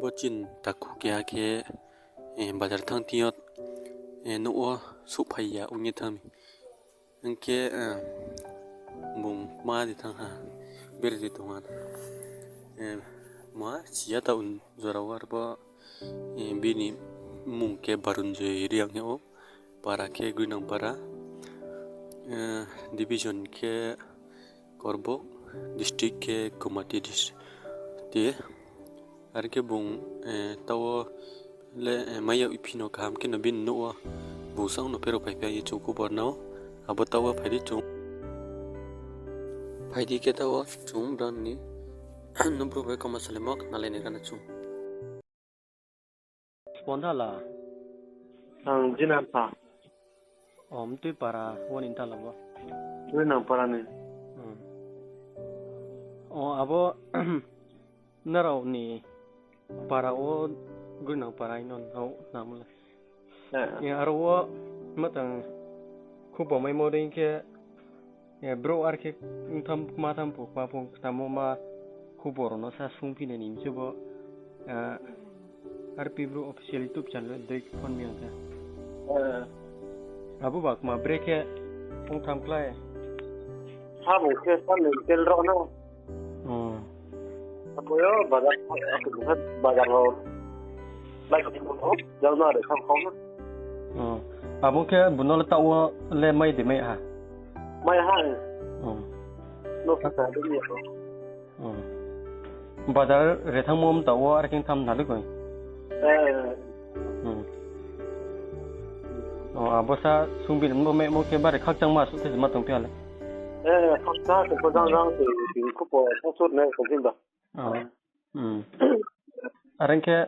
bocin takhu kya ke bazar thang tiot no souh phai ya ungi thami angke bung ma di thang ha ber di tonga ma sia ta un zorawar ba bini mung ke barun je riang he o para ke gunang para division ke korbo district ke komati dis te arke bung tawo le maya ipino kaham ke nabin no busang no pero pai pai chu ku borno abo tawo phai chu phai di ke tawo chung dan ni no pro bai kama salemak nale ne kana chu Spondala, Thang jinapa, tu para wonin talabo. gunang parane. Abo narau ni para gunang para inon au namula. Ya arwo matang kubo mai modin ke ya bro arke tam matam pu pa pu tamoma kubo no sa sumpi ne nim chubo RP bro official YouTube channel dek kon mi anga. Abu bak ma break ya tam klai. Habu ke san tel ro no. Aku yo bazar aku buat bazar ro. Lai ko ko jauh na de kham khom. Abu ke bunol tawo le mai de mai ha. Mai ha. No ka ta de ni ko. Bazar rethang mom tawo arking tham na ko. Abu sa sumbil mo me mo ke bare khak chang ma su te ma tong pya le. Khak ta ko jang jang se ko po so ne ko jin da. Arang ke